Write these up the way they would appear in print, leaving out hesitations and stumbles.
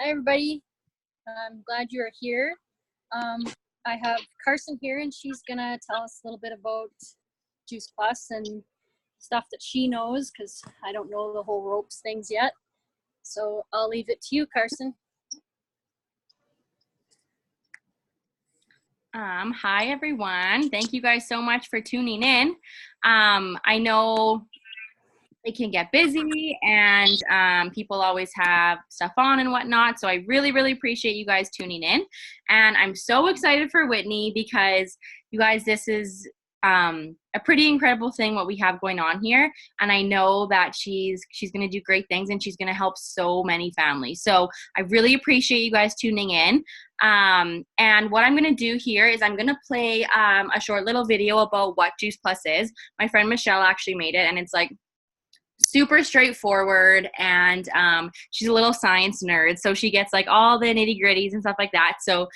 Hi, everybody. I'm glad you're here. I have Carson here, and she's gonna tell us a little bit about Juice Plus and stuff that she knows, because I don't know the whole ropes things yet. So I'll leave it to you, Carson. Hi, everyone. Thank you guys so much for tuning in. I know it can get busy and people always have stuff on and whatnot. So I really, really appreciate you guys tuning in. And I'm so excited for Whitney because you guys, this is a pretty incredible thing what we have going on here. And I know that she's going to do great things and she's going to help so many families. So I really appreciate you guys tuning in. And what I'm going to do here is I'm going to play a short little video about what Juice Plus is. My friend Michelle actually made it, and it's like super straightforward, and she's a little science nerd, so she gets like all the nitty gritties and stuff like that. So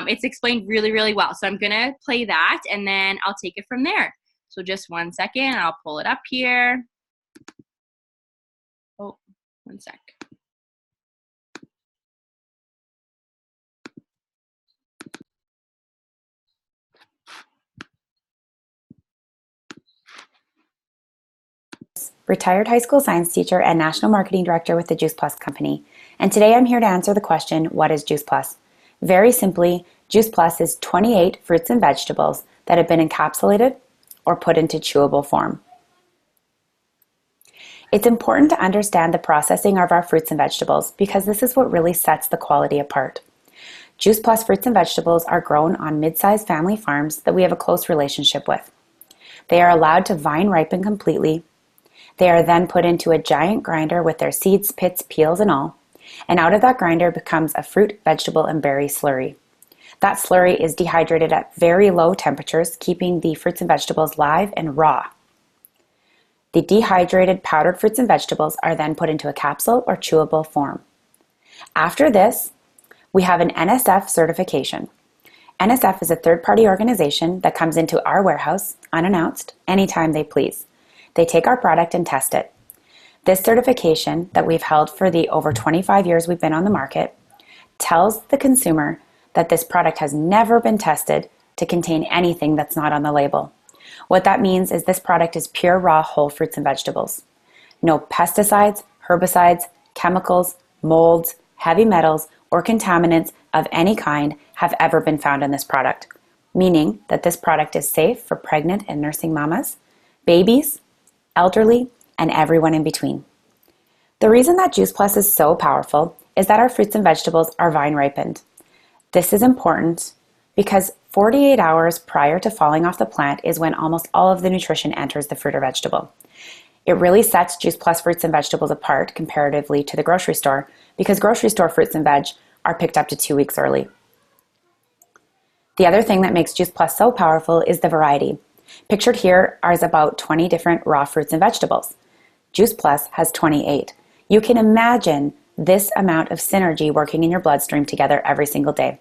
it's explained really, really well. So I'm gonna play that and then I'll take it from there. So just 1 second, I'll pull it up here. Oh, 1 sec. Retired high school science teacher and national marketing director with the Juice Plus company. And today I'm here to answer the question, what is Juice Plus? Very simply, Juice Plus is 28 fruits and vegetables that have been encapsulated or put into chewable form. It's important to understand the processing of our fruits and vegetables because this is what really sets the quality apart. Juice Plus fruits and vegetables are grown on mid-sized family farms that we have a close relationship with. They are allowed to vine ripen completely. They are then put into a giant grinder with their seeds, pits, peels, and all. And out of that grinder becomes a fruit, vegetable, and berry slurry. That slurry is dehydrated at very low temperatures, keeping the fruits and vegetables live and raw. The dehydrated powdered fruits and vegetables are then put into a capsule or chewable form. After this, we have an NSF certification. NSF is a third-party organization that comes into our warehouse unannounced anytime they please. They take our product and test it. This certification that we've held for the over 25 years we've been on the market tells the consumer that this product has never been tested to contain anything that's not on the label. What that means is this product is pure raw whole fruits and vegetables. No pesticides, herbicides, chemicals, molds, heavy metals, or contaminants of any kind have ever been found in this product, meaning that this product is safe for pregnant and nursing mamas, babies, elderly, and everyone in between. The reason that Juice Plus is so powerful is that our fruits and vegetables are vine ripened. This is important because 48 hours prior to falling off the plant is when almost all of the nutrition enters the fruit or vegetable. It really sets Juice Plus fruits and vegetables apart comparatively to the grocery store because grocery store fruits and veg are picked up to 2 weeks early. The other thing that makes Juice Plus so powerful is the variety. Pictured here are about 20 different raw fruits and vegetables. Juice Plus has 28. You can imagine this amount of synergy working in your bloodstream together every single day.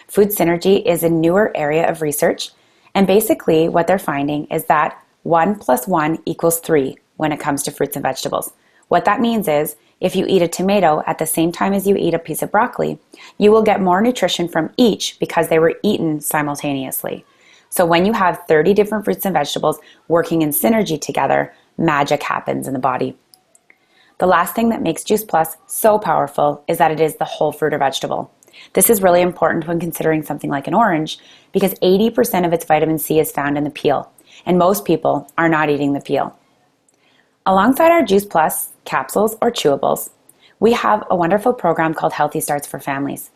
Food synergy is a newer area of research, and basically what they're finding is that 1 + 1 = 3 when it comes to fruits and vegetables. What that means is if you eat a tomato at the same time as you eat a piece of broccoli, you will get more nutrition from each because they were eaten simultaneously. So when you have 30 different fruits and vegetables working in synergy together, magic happens in the body. The last thing that makes Juice Plus so powerful is that it is the whole fruit or vegetable. This is really important when considering something like an orange because 80% of its vitamin C is found in the peel, and most people are not eating the peel. Alongside our Juice Plus capsules or chewables, we have a wonderful program called Healthy Starts for Families.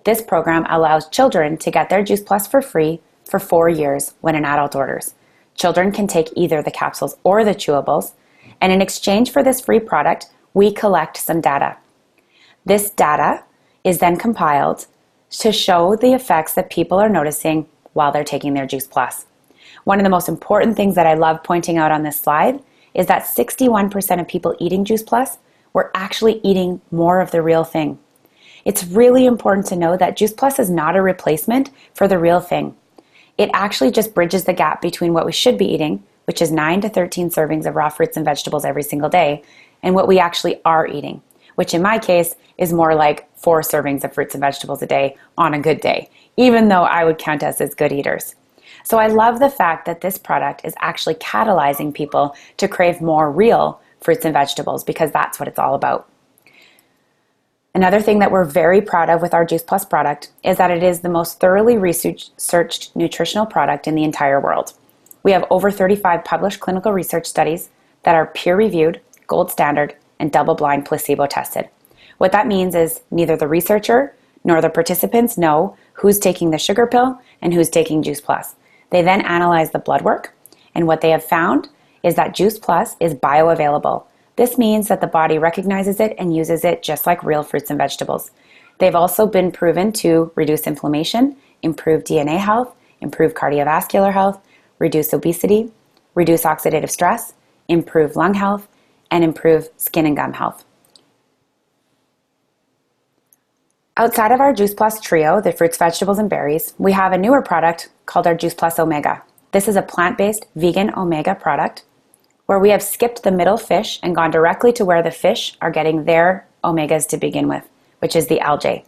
This program allows children to get their Juice Plus for free for 4 years when an adult orders. Children can take either the capsules or the chewables, and in exchange for this free product, we collect some data. This data is then compiled to show the effects that people are noticing while they're taking their Juice Plus. One of the most important things that I love pointing out on this slide is that 61% of people eating Juice Plus were actually eating more of the real thing. It's really important to know that Juice Plus is not a replacement for the real thing. It actually just bridges the gap between what we should be eating, which is 9 to 13 servings of raw fruits and vegetables every single day, and what we actually are eating, which in my case is more like 4 servings of fruits and vegetables a day on a good day, even though I would count us as good eaters. So I love the fact that this product is actually catalyzing people to crave more real fruits and vegetables, because that's what it's all about. Another thing that we're very proud of with our Juice Plus product is that it is the most thoroughly researched nutritional product in the entire world. We have over 35 published clinical research studies that are peer-reviewed, gold standard, and double-blind placebo tested. What that means is neither the researcher nor the participants know who's taking the sugar pill and who's taking Juice Plus. They then analyze the blood work, and what they have found is that Juice Plus is bioavailable. This means that the body recognizes it and uses it just like real fruits and vegetables. They've also been proven to reduce inflammation, improve DNA health, improve cardiovascular health, reduce obesity, reduce oxidative stress, improve lung health, and improve skin and gum health. Outside of our Juice Plus trio, the fruits, vegetables, and berries, we have a newer product called our Juice Plus Omega. This is a plant-based vegan omega product where we have skipped the middle fish and gone directly to where the fish are getting their omegas to begin with, which is the algae.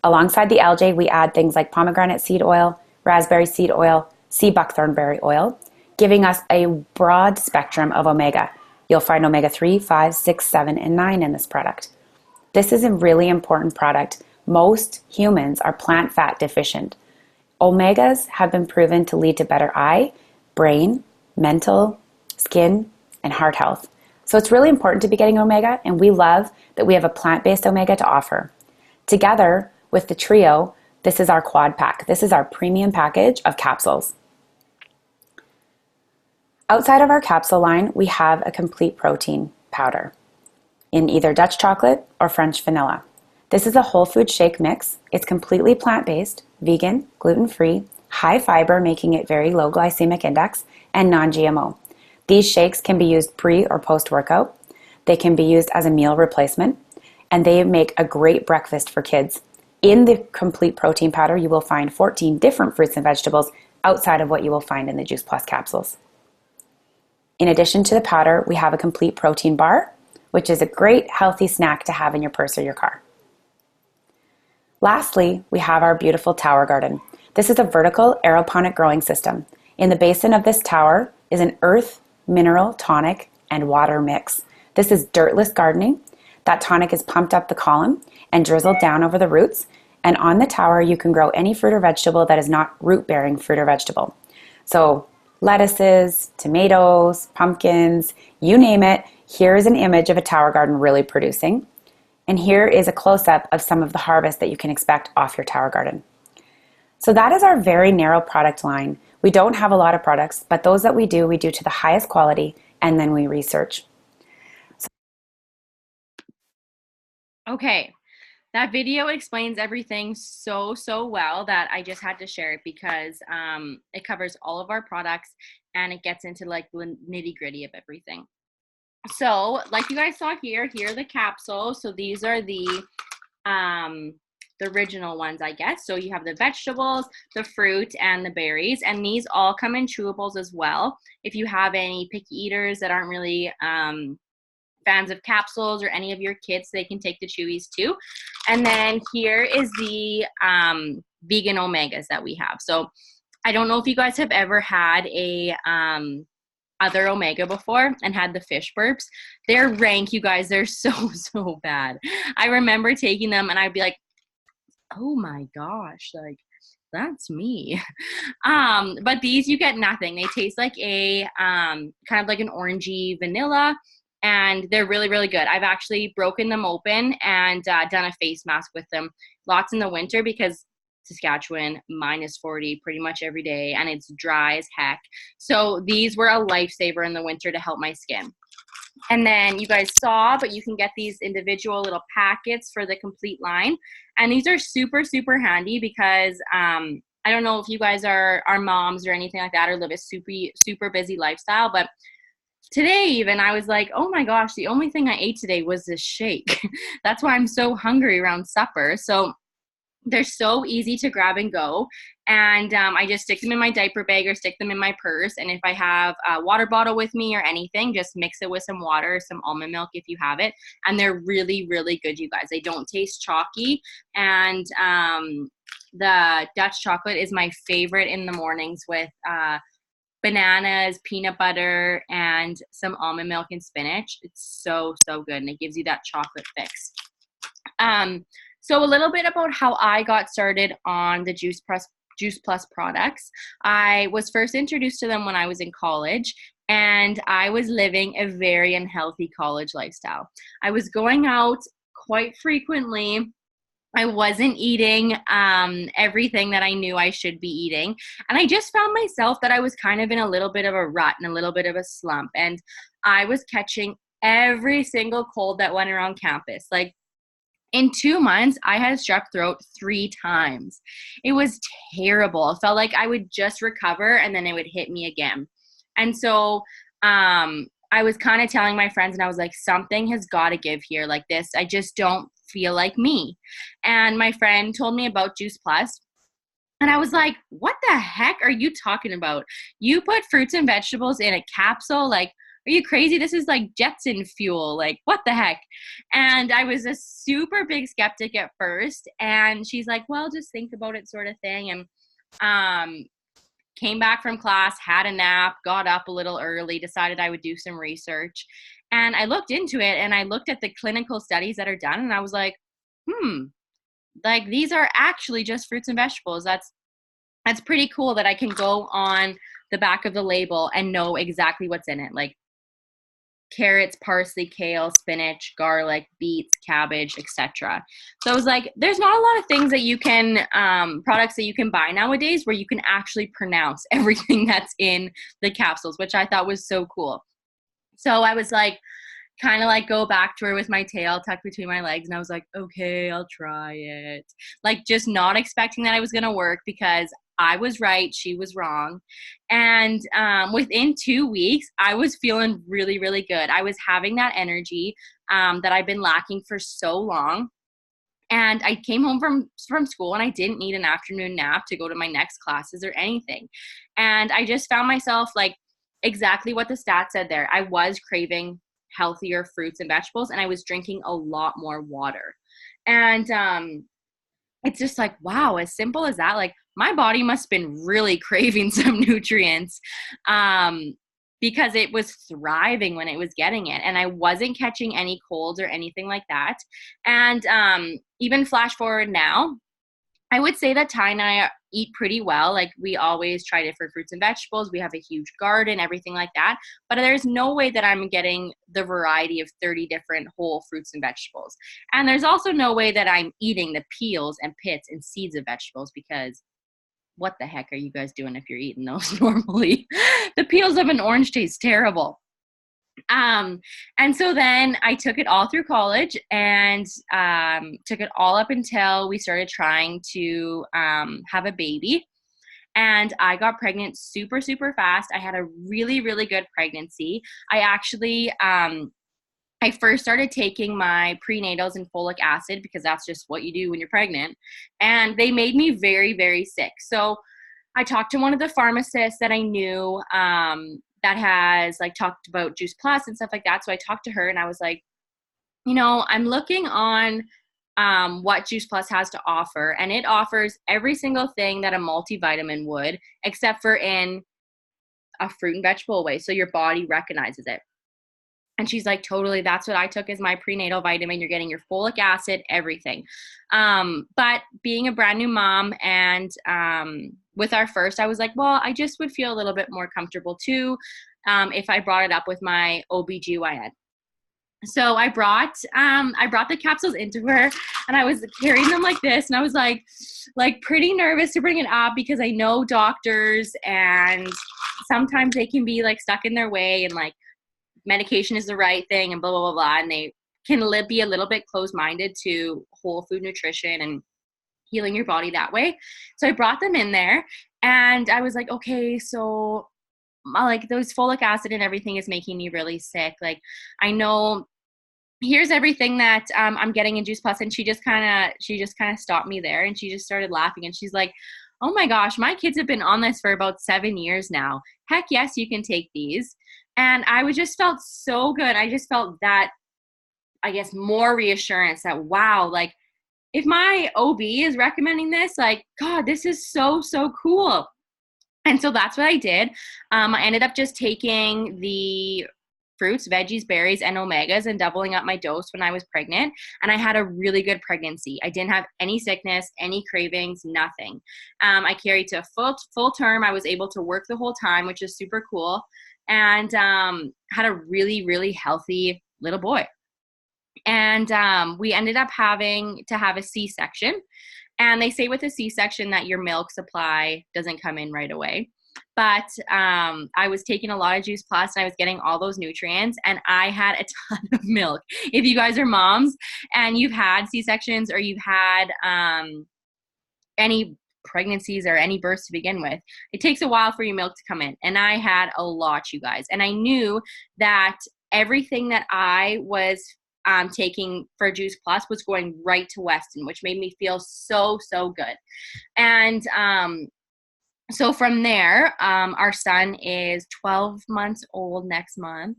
Alongside the algae, we add things like pomegranate seed oil, raspberry seed oil, sea buckthornberry oil, giving us a broad spectrum of omega. You'll find omega 3, 5, 6, 7, and 9 in this product. This is a really important product. Most humans are plant fat deficient. Omegas have been proven to lead to better eye, brain, mental, skin, and heart health. So it's really important to be getting omega, and we love that we have a plant-based omega to offer. Together with the trio, this is our quad pack. This is our premium package of capsules. Outside of our capsule line, we have a complete protein powder in either Dutch chocolate or French vanilla. This is a whole food shake mix. It's completely plant-based, vegan, gluten-free, high fiber, making it very low glycemic index, and non-GMO. These shakes can be used pre or post-workout. They can be used as a meal replacement, and they make a great breakfast for kids. In the complete protein powder, you will find 14 different fruits and vegetables outside of what you will find in the Juice Plus capsules. In addition to the powder, we have a complete protein bar, which is a great healthy snack to have in your purse or your car. Lastly, we have our beautiful tower garden. This is a vertical aeroponic growing system. In the basin of this tower is an earth, mineral, tonic, and water mix. This is dirtless gardening. That tonic is pumped up the column and drizzled down over the roots. And on the tower, you can grow any fruit or vegetable that is not root-bearing fruit or vegetable. So lettuces, tomatoes, pumpkins, you name it. Here is an image of a tower garden really producing. And here is a close-up of some of the harvest that you can expect off your tower garden. So that is our very narrow product line. We don't have a lot of products, but those that we do to the highest quality, and then we research. Okay, that video explains everything so well that I just had to share it because it covers all of our products and it gets into like the nitty gritty of everything. So like you guys saw here are the capsules. So these are the original ones, I guess. So you have the vegetables, the fruit, and the berries, and these all come in chewables as well. If you have any picky eaters that aren't really fans of capsules, or any of your kids, they can take the chewies too. And then here is the vegan omegas that we have. So I don't know if you guys have ever had a other omega before and had the fish burps. Their rank, you guys, they're so bad. I remember taking them and I'd be like, oh my gosh, like that's me. But these, you get nothing. They taste like a kind of like an orangey vanilla, and they're really good. I've actually broken them open and done a face mask with them. Lots in the winter because Saskatchewan -40 pretty much every day, and it's dry as heck. So these were a lifesaver in the winter to help my skin. And then you guys saw, but you can get these individual little packets for the complete line. And these are super handy because I don't know if you guys are moms or anything like that, or live a super busy lifestyle, but today even I was like, oh my gosh, the only thing I ate today was this shake. That's why I'm so hungry around supper. So They're so easy to grab and go. And I just stick them in my diaper bag or stick them in my purse. And if I have a water bottle with me or anything, just mix it with some water, some almond milk if you have it. And they're really, really good, you guys. They don't taste chalky. And the Dutch chocolate is my favorite in the mornings with bananas, peanut butter, and some almond milk and spinach. It's so, so good. And it gives you that chocolate fix. So a little bit about how I got started on the Juice Plus products. I was first introduced to them when I was in college, and I was living a very unhealthy college lifestyle. I was going out quite frequently. I wasn't eating everything that I knew I should be eating. And I just found myself that I was kind of in a little bit of a rut and a little bit of a slump. And I was catching every single cold that went around campus. Like, in 2 months, I had strep throat 3 times. It was terrible. It felt like I would just recover and then it would hit me again. And so I was kind of telling my friends, and I was like, something has got to give here. Like this, I just don't feel like me. And my friend told me about Juice Plus. And I was like, what the heck are you talking about? You put fruits and vegetables in a capsule? Like, are you crazy? This is like Jetson fuel. Like, what the heck? And I was a super big skeptic at first. And she's like, well, just think about it, sort of thing. And came back from class, had a nap, got up a little early, decided I would do some research. And I looked into it, and I looked at the clinical studies that are done. And I was like, like these are actually just fruits and vegetables. That's pretty cool that I can go on the back of the label and know exactly what's in it. Like, carrots, parsley, kale, spinach, garlic, beets, cabbage, etc. So I was like, there's not a lot of things that you can, products that you can buy nowadays where you can actually pronounce everything that's in the capsules, which I thought was so cool. So I was like, kind of like go back to her with my tail tucked between my legs. And I was like, okay, I'll try it. Like, just not expecting that it was going to work, because I was right, she was wrong. And within 2 weeks, I was feeling really, really good. I was having that energy that I've been lacking for so long. And I came home from school, and I didn't need an afternoon nap to go to my next classes or anything. And I just found myself, like, exactly what the stats said there. I was craving healthier fruits and vegetables, and I was drinking a lot more water. And it's just like, wow, as simple as that. Like, my body must have been really craving some nutrients because it was thriving when it was getting it. And I wasn't catching any colds or anything like that. And even flash forward now, I would say that Ty and I eat pretty well. Like, we always try different fruits and vegetables. We have a huge garden, everything like that. But there's no way that I'm getting the variety of 30 different whole fruits and vegetables. And there's also no way that I'm eating the peels and pits and seeds of vegetables, because what the heck are you guys doing if you're eating those normally? The peels of an orange taste terrible. And so then I took it all through college, and took it all up until we started trying to have a baby. And I got pregnant super, super fast. I had a really, really good pregnancy. I actually, I first started taking my prenatals and folic acid, because that's just what you do when you're pregnant. And they made me very, very sick. So I talked to one of the pharmacists that I knew that has like talked about Juice Plus and stuff like that. So I talked to her, and I was like, you know, I'm looking on what Juice Plus has to offer. And it offers every single thing that a multivitamin would, except for in a fruit and vegetable way. So your body recognizes it. And she's like, totally, that's what I took as my prenatal vitamin. You're getting your folic acid, everything. But being a brand new mom, and with our first, I was like, well, I just would feel a little bit more comfortable too if I brought it up with my OBGYN. So I brought the capsules into her, and I was carrying them like this, and I was like pretty nervous to bring it up, because I know doctors, and sometimes they can be like stuck in their way, and like medication is the right thing, and blah, blah, blah, blah. And they can be a little bit closed-minded to whole food nutrition and healing your body that way. So I brought them in there, and I was like, okay, so like those folic acid and everything is making me really sick. Like, I know here's everything that I'm getting in Juice Plus. And she just kind of stopped me there, and she just started laughing, and she's like, oh my gosh, my kids have been on this for about 7 years now. Heck yes, you can take these. And I just felt so good. I just felt that, I guess, more reassurance that, wow, like if my OB is recommending this, like, God, this is so, so cool. And so that's what I did. I ended up just taking the fruits, veggies, berries, and omegas and doubling up my dose when I was pregnant. And I had a really good pregnancy. I didn't have any sickness, any cravings, nothing. I carried to full term. I was able to work the whole time, which is super cool. And had a really, really healthy little boy. And we ended up having to have a C-section. And they say with a C-section that your milk supply doesn't come in right away. But I was taking a lot of Juice Plus, and I was getting all those nutrients, and I had a ton of milk. If you guys are moms and you've had C-sections, or you've had any pregnancies or any births to begin with, it takes a while for your milk to come in. And I had a lot, you guys. And I knew that everything that I was taking for Juice Plus was going right to Weston, which made me feel so, so good. And so from there, our son is 12 months old next month.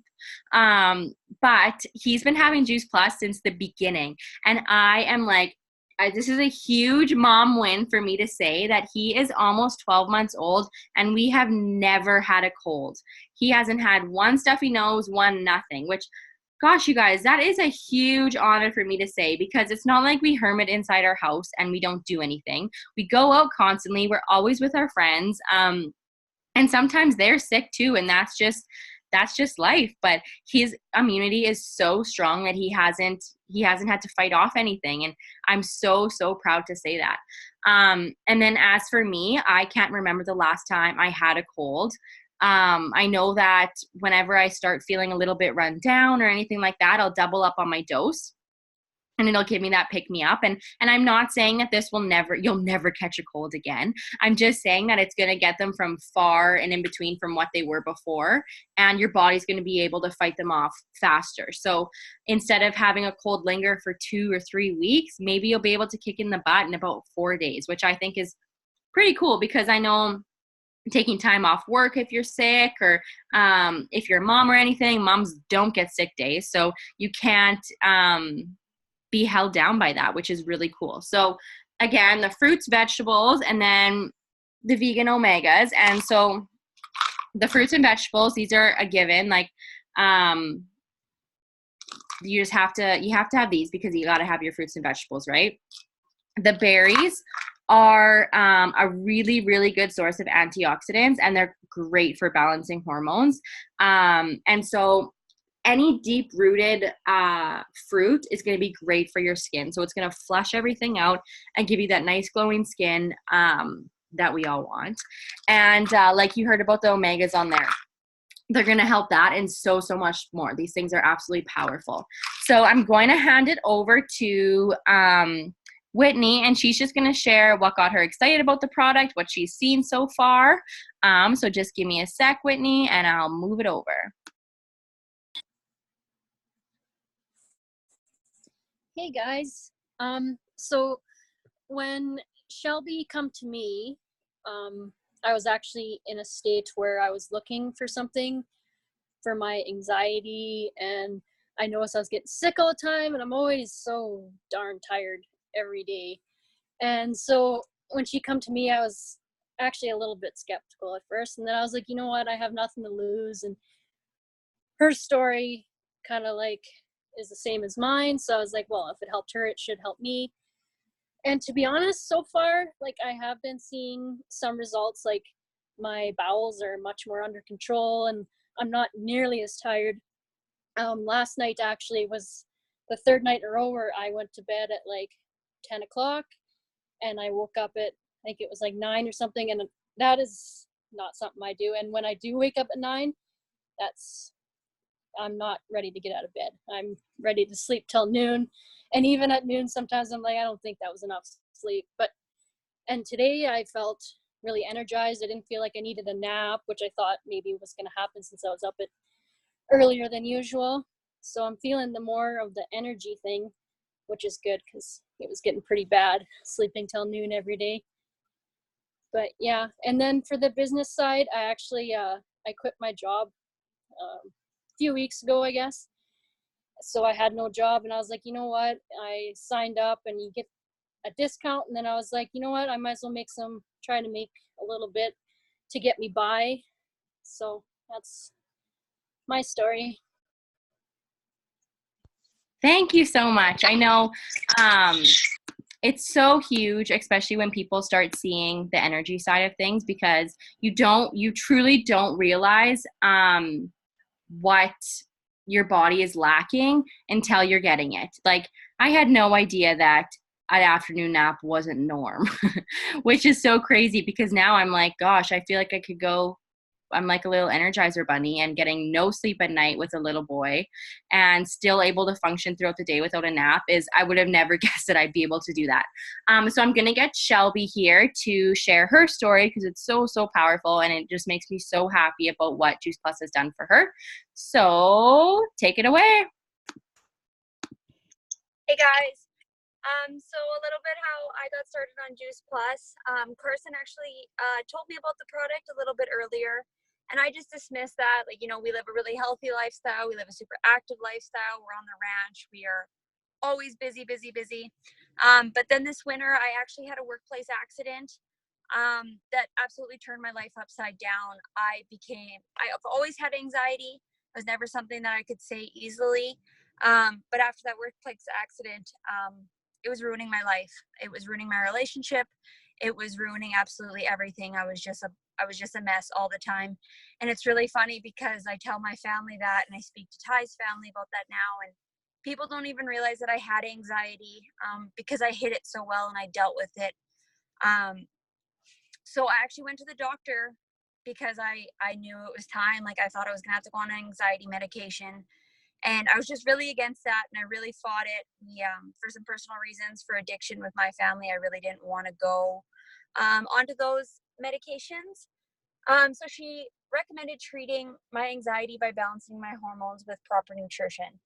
But he's been having Juice Plus since the beginning. And I am like, this is a huge mom win for me to say that he is almost 12 months old, and we have never had a cold. He hasn't had one stuffy nose, one nothing, which, gosh, you guys, that is a huge honor for me to say, because it's not like we hermit inside our house and we don't do anything. We go out constantly. We're always with our friends. And sometimes they're sick too, and that's just life. But his immunity is so strong that he hasn't had to fight off anything. And I'm so, so proud to say that. And then as for me, I can't remember the last time I had a cold. I know that whenever I start feeling a little bit run down or anything like that, I'll double up on my dose, and it'll give me that pick me up. And I'm not saying that you'll never catch a cold again. I'm just saying that it's going to get them from far and in between from what they were before. And your body's going to be able to fight them off faster. So instead of having a cold linger for 2 or 3 weeks, maybe you'll be able to kick in the butt in about 4 days, which I think is pretty cool, because I know taking time off work if you're sick, or if you're a mom or anything, moms don't get sick days. So you can't be held down by that, which is really cool. So again, the fruits, vegetables, and then the vegan omegas. And so the fruits and vegetables, these are a given. Like you have to have these, because you got to have your fruits and vegetables, right? The berries are a really, really good source of antioxidants, and they're great for balancing hormones. And so any deep-rooted fruit is going to be great for your skin. So it's going to flush everything out and give you that nice glowing skin that we all want. And like you heard about the omegas on there, they're going to help that and so, so much more. These things are absolutely powerful. So I'm going to hand it over to Whitney, and she's just going to share what got her excited about the product, what she's seen so far. So just give me a sec, Whitney, and I'll move it over. Hey guys. So when Shelby come to me, I was actually in a state where I was looking for something for my anxiety, and I noticed I was getting sick all the time, and I'm always so darn tired every day. And so when she come to me, I was actually a little bit skeptical at first, and then I was like, you know what, I have nothing to lose, and her story kind of like is the same as mine. So I was like, well, if it helped her, it should help me. And to be honest, so far, like, I have been seeing some results. Like, my bowels are much more under control, and I'm not nearly as tired. Last night actually was the third night in a row where I went to bed at like 10 o'clock, and I woke up at, I think it was like 9 or something. And that is not something I do. And when I do wake up at 9, I'm not ready to get out of bed. I'm ready to sleep till noon. And even at noon, sometimes I'm like, I don't think that was enough sleep. And today I felt really energized. I didn't feel like I needed a nap, which I thought maybe was going to happen since I was up earlier than usual. So I'm feeling the more of the energy thing, which is good because it was getting pretty bad, sleeping till noon every day. But yeah, and then for the business side, I actually I quit my job a few weeks ago, I guess. So I had no job, and I was like, you know what? I signed up, and you get a discount, and then I was like, you know what? I might as well try to make a little bit to get me by. So that's my story. Thank you so much. I know it's so huge, especially when people start seeing the energy side of things, because you truly don't realize what your body is lacking until you're getting it. Like, I had no idea that an afternoon nap wasn't norm, which is so crazy because now I'm like, gosh, I feel like I'm like a little energizer bunny and getting no sleep at night with a little boy and still able to function throughout the day without a nap. I would have never guessed that I'd be able to do that. So I'm going to get Shelby here to share her story because it's so, so powerful, and it just makes me so happy about what Juice Plus has done for her. So take it away. Hey guys. So a little bit how I got started on Juice Plus. Carson actually told me about the product a little bit earlier, and I just dismissed that. Like, we live a really healthy lifestyle. We live a super active lifestyle. We're on the ranch. We are always busy, busy, busy. But then this winter, I actually had a workplace accident that absolutely turned my life upside down. I've always had anxiety. It was never something that I could say easily. But after that workplace accident, it was ruining my life. It was ruining my relationship. It was ruining absolutely everything. I was just a mess all the time. And it's really funny because I tell my family that, and I speak to Ty's family about that now. And people don't even realize that I had anxiety because I hid it so well and I dealt with it. So I actually went to the doctor because I knew it was time. Like, I thought I was gonna have to go on anxiety medication. And I was just really against that, and I really fought it. For some personal reasons, for addiction with my family, I really didn't want to go onto those medications. So she recommended treating my anxiety by balancing my hormones with proper nutrition.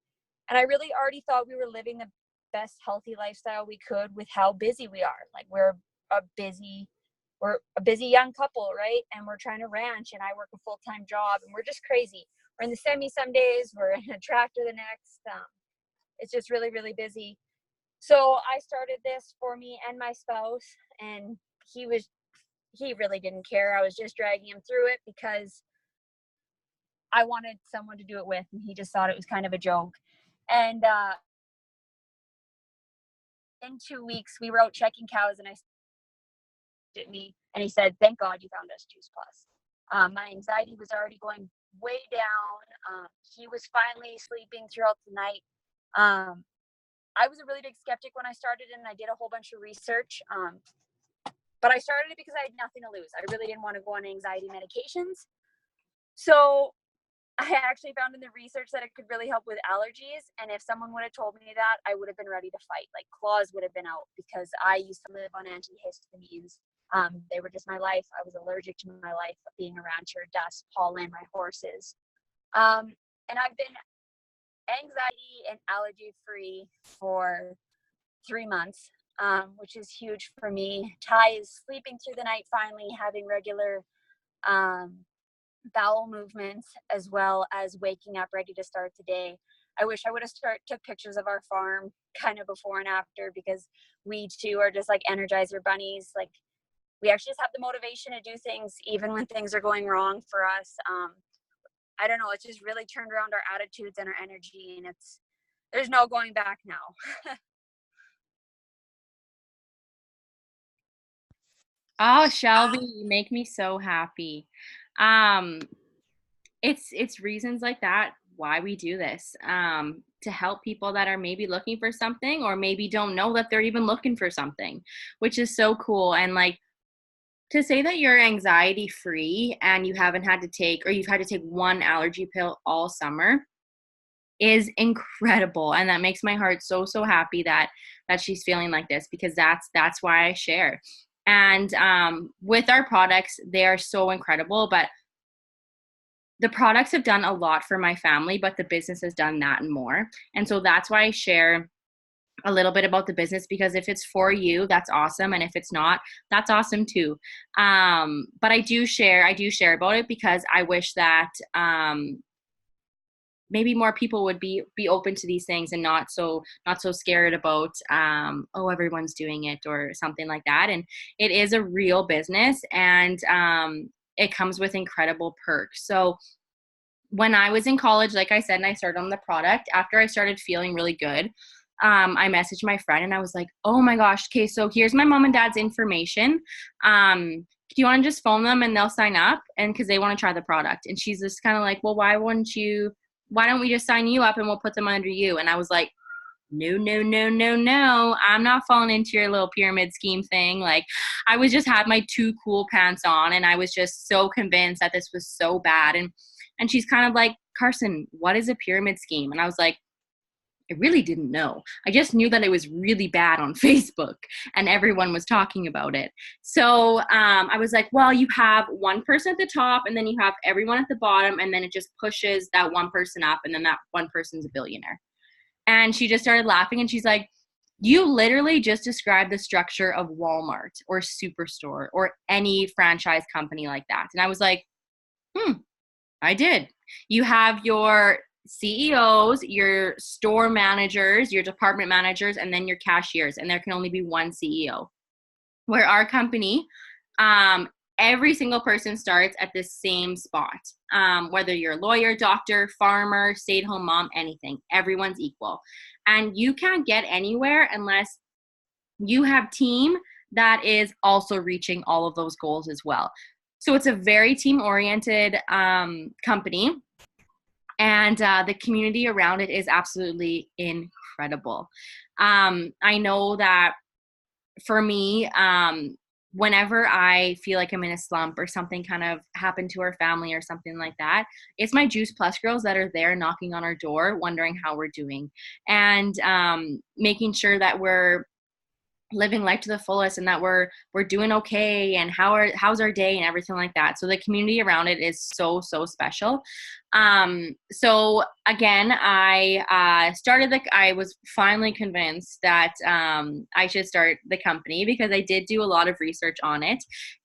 And I really already thought we were living the best healthy lifestyle we could with how busy we are. Like, we're a busy young couple, right? And we're trying to ranch, and I work a full-time job, and we're just crazy. We're in the semi some days, we're in a tractor the next. It's just really, really busy. So I started this for me and my spouse, and he really didn't care. I was just dragging him through it because I wanted someone to do it with, and he just thought it was kind of a joke. And in 2 weeks, we were out checking cows, and I at me, and he said, "Thank God you found us Juice Plus." My anxiety was already going way down. He was finally sleeping throughout the night. I was a really big skeptic when I started, and I did a whole bunch of research. But I started it because I had nothing to lose. I really didn't want to go on anxiety medications. So I actually found in the research that it could really help with allergies. And if someone would have told me that, I would have been ready to fight. Like, claws would have been out because I used to live on antihistamines. They were just my life. I was allergic to my life of being around here, dust, pollen, my horses. And I've been anxiety and allergy free for 3 months, which is huge for me. Ty is sleeping through the night, finally having regular bowel movements, as well as waking up ready to start the day. I wish I would have took pictures of our farm kind of before and after, because we too are just like energizer bunnies. Like, we actually just have the motivation to do things even when things are going wrong for us. I don't know, it's just really turned around our attitudes and our energy, and there's no going back now. Oh, Shelby, you make me so happy. It's reasons like that why we do this, to help people that are maybe looking for something, or maybe don't know that they're even looking for something, which is so cool. And like, to say that you're anxiety free and you've had to take one allergy pill all summer is incredible. And that makes my heart so, so happy that she's feeling like this, because that's why I share. And with our products, they are so incredible. But the products have done a lot for my family, but the business has done that and more. And so that's why I share a little bit about the business, because if it's for you, that's awesome. And if it's not, that's awesome too. But I do share about it because I wish that, maybe more people would be open to these things and not so scared about oh, everyone's doing it or something like that. And it is a real business, and it comes with incredible perks. So when I was in college, like I said, and I started on the product, after I started feeling really good, I messaged my friend and I was like, oh my gosh, okay, so here's my mom and dad's information. Do you want to just phone them and they'll sign up? And because they want to try the product. And she's just kind of like, well, why don't we just sign you up and we'll put them under you? And I was like, no, no, no, no, no. I'm not falling into your little pyramid scheme thing. Like, I was just had my too cool pants on, and I was just so convinced that this was so bad. And she's kind of like, Carson, what is a pyramid scheme? And I was like, I really didn't know. I just knew that it was really bad on Facebook and everyone was talking about it. So I was like, well, you have one person at the top and then you have everyone at the bottom, and then it just pushes that one person up, and then that one person's a billionaire. And she just started laughing, and she's like, you literally just described the structure of Walmart or Superstore or any franchise company like that. And I was like, I did. You have your CEOs, your store managers, your department managers, and then your cashiers, and there can only be one CEO. Where our company, every single person starts at the same spot. Whether you're a lawyer, doctor, farmer, stay-at-home mom, anything, everyone's equal. And you can't get anywhere unless you have team that is also reaching all of those goals as well. So it's a very team-oriented company. And the community around it is absolutely incredible. I know that for me, whenever I feel like I'm in a slump or something kind of happened to our family or something like that, it's my Juice Plus girls that are there knocking on our door, wondering how we're doing, and making sure that we're living life to the fullest and that we're doing okay, and how's our day and everything like that. So the community around it is so special. So again, I was finally convinced that I should start the company, because I did do a lot of research on it.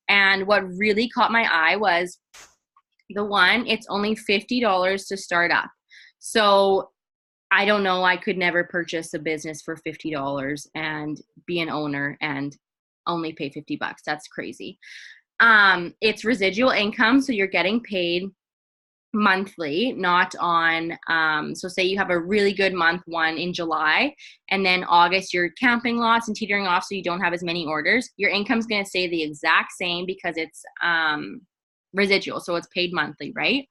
And what really caught my eye was it's only $50 to start up. So I don't know, I could never purchase a business for $50 and be an owner and only pay $50. That's crazy. It's residual income, so you're getting paid monthly, not on, so say you have a really good month one in July, and then August you're camping lots and teetering off, so you don't have as many orders. Your income's going to stay the exact same because it's residual, so it's paid monthly, right?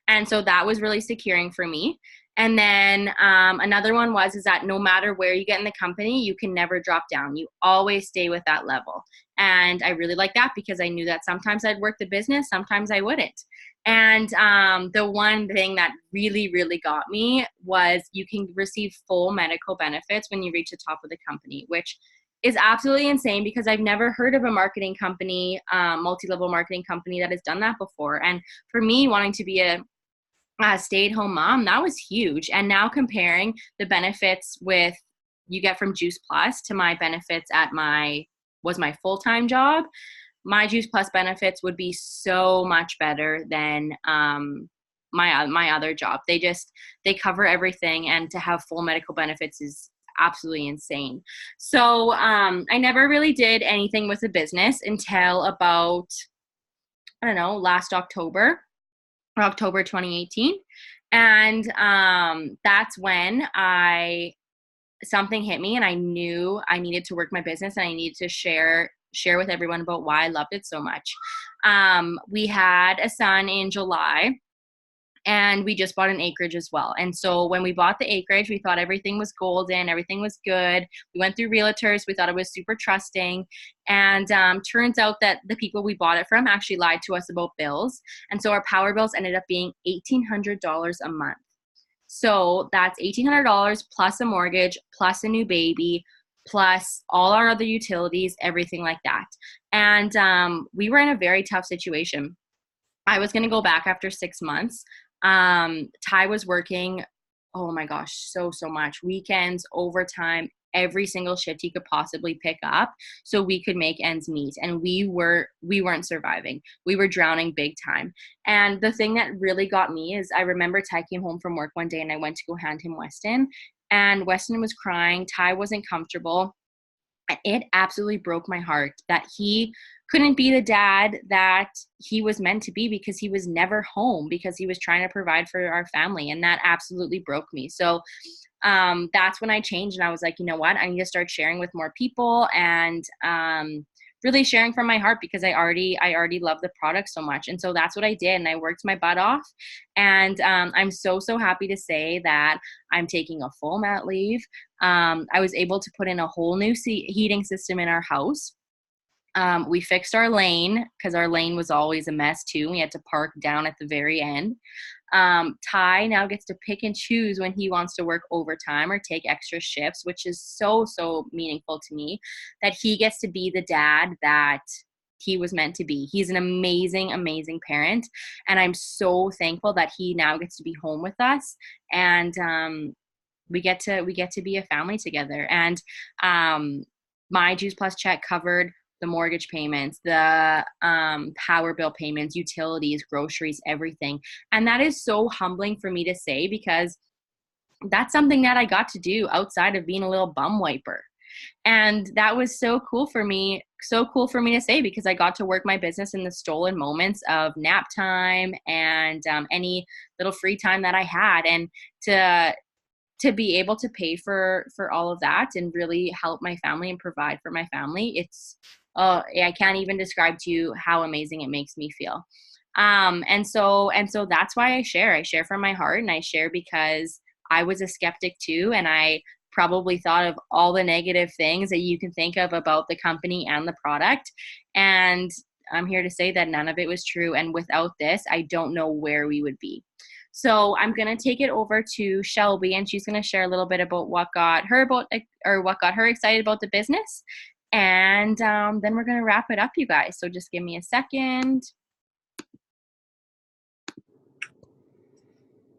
And so that was really securing for me. And then another one is that no matter where you get in the company, you can never drop down. You always stay with that level. And I really like that, because I knew that sometimes I'd work the business, sometimes I wouldn't. And the one thing that really, really got me was you can receive full medical benefits when you reach the top of the company, which is absolutely insane, because I've never heard of a marketing company, multi-level marketing company that has done that before. And for me, wanting to be a stay-at-home mom, that was huge. And now comparing the benefits you get from Juice Plus to my benefits at my full-time job, my Juice Plus benefits would be so much better than my other job. They cover everything, and to have full medical benefits is absolutely insane. So I never really did anything with the business until about, I don't know, last October 2018. And that's when something hit me, and I knew I needed to work my business, and I needed to share with everyone about why I loved it so much. We had a son in July, and we just bought an acreage as well. And so when we bought the acreage, we thought everything was golden, everything was good. We went through realtors. We thought it was super trusting. And turns out that the people we bought it from actually lied to us about bills. And so our power bills ended up being $1,800 a month. So that's $1,800 plus a mortgage, plus a new baby, plus all our other utilities, everything like that. And we were in a very tough situation. I was going to go back after 6 months. Ty was working, oh my gosh, so much. Weekends, overtime, every single shift he could possibly pick up so we could make ends meet. And we weren't surviving. We were drowning big time. And the thing that really got me is I remember Ty came home from work one day and I went to go hand him Weston, and Weston was crying. Ty wasn't comfortable. It absolutely broke my heart that he couldn't be the dad that he was meant to be because he was never home, because he was trying to provide for our family. And that absolutely broke me. So that's when I changed, and I was like, you know what, I need to start sharing with more people, and really sharing from my heart, because I already love the product so much. And so that's what I did. And I worked my butt off. And I'm so happy to say that I'm taking a full mat leave. I was able to put in a whole new heating system in our house. We fixed our lane, because our lane was always a mess too. We had to park down at the very end. Ty now gets to pick and choose when he wants to work overtime or take extra shifts, which is so meaningful to me, that he gets to be the dad that he was meant to be. He's an amazing parent. And I'm so thankful that he now gets to be home with us. And, we get to be a family together. And, my Juice Plus check covered the mortgage payments, the power bill payments, utilities, groceries, everything. And that is so humbling for me to say, because that's something that I got to do outside of being a little bum wiper. And that was so cool for me to say, because I got to work my business in the stolen moments of nap time and any little free time that I had. And to be able to pay for all of that and really help my family and provide for my family, it's I can't even describe to you how amazing it makes me feel. And so that's why I share from my heart, and I share because I was a skeptic too, and I probably thought of all the negative things that you can think of about the company and the product. And I'm here to say that none of it was true. And without this, I don't know where we would be. So I'm going to take it over to Shelby, and she's going to share a little bit about what got her excited about the business. And then we're going to wrap it up, you guys. So just give me a second.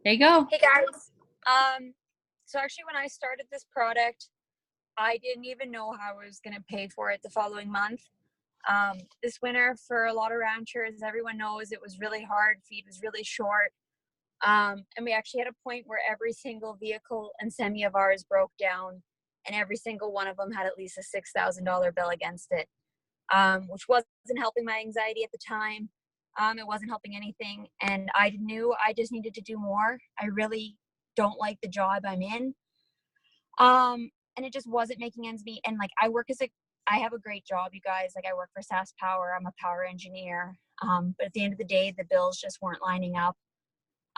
There you go. Hey guys. So actually when I started this product, I didn't even know how I was going to pay for it the following month. This winter, for a lot of ranchers, everyone knows it was really hard. Feed was really short. And we actually had a point where every single vehicle and semi of ours broke down, and every single one of them had at least a $6,000 bill against it, which wasn't helping my anxiety at the time. It wasn't helping anything. And I knew I just needed to do more. I really don't like the job I'm in. And it just wasn't making ends meet. And like, I have a great job, you guys. Like, I work for SAS Power. I'm a power engineer. But at the end of the day, the bills just weren't lining up.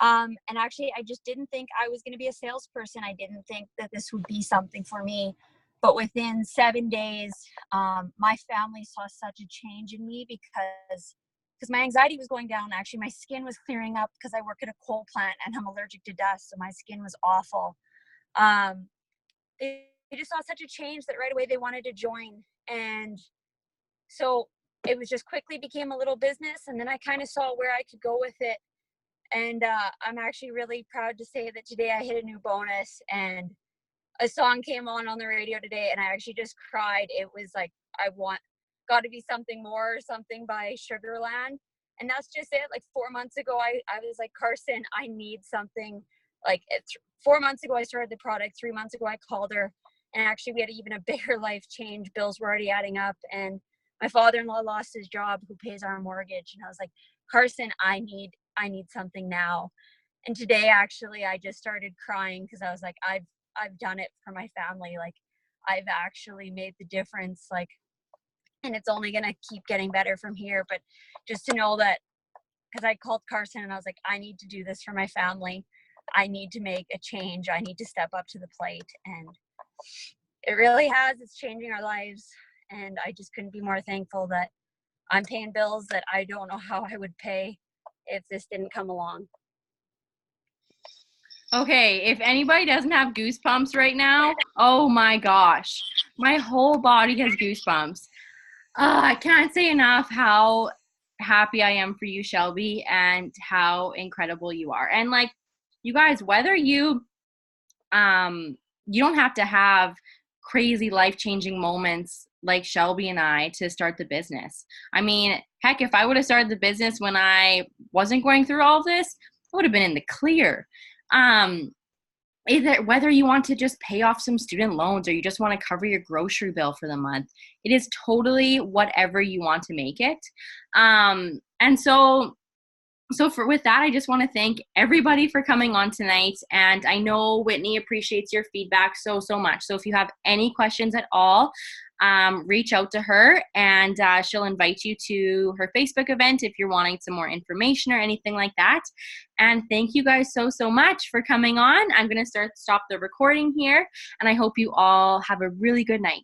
And actually, I just didn't think I was going to be a salesperson. I didn't think that this would be something for me. But within 7 days, my family saw such a change in me because my anxiety was going down. Actually, my skin was clearing up because I work at a coal plant and I'm allergic to dust. So my skin was awful. They just saw such a change that right away they wanted to join. And so it was just quickly became a little business. And then I kind of saw where I could go with it. And I'm actually really proud to say that today I hit a new bonus, and a song came on the radio today, and I actually just cried. It was like, Got to Be Something More or something by Sugarland. And that's just it. Like 4 months ago, I was like, Carson, I need something. Like 4 months ago, I started the product. 3 months ago, I called her, and actually we had even a bigger life change. Bills were already adding up, and my father-in-law lost his job, who pays our mortgage. And I was like, Carson, I need something now. And today, actually, I just started crying because I was like, I've done it for my family. Like, I've actually made the difference. Like, and it's only going to keep getting better from here. But just to know that, because I called Carson and I was like, I need to do this for my family. I need to make a change. I need to step up to the plate. And it really has. It's changing our lives. And I just couldn't be more thankful that I'm paying bills that I don't know how I would pay if this didn't come along. Okay, if anybody doesn't have goosebumps right now, oh my gosh, my whole body has goosebumps. I can't say enough how happy I am for you, Shelby, and how incredible you are. And like, you guys, whether you don't have to have crazy life-changing moments like Shelby and I to start the business. I mean, heck, if I would have started the business when I wasn't going through all of this, I would have been in the clear. Whether you want to just pay off some student loans or you just want to cover your grocery bill for the month, it is totally whatever you want to make it. And so with that, I just want to thank everybody for coming on tonight. And I know Whitney appreciates your feedback so much. So if you have any questions at all, reach out to her, and she'll invite you to her Facebook event if you're wanting some more information or anything like that. And thank you guys so much for coming on. I'm going to stop the recording here, and I hope you all have a really good night.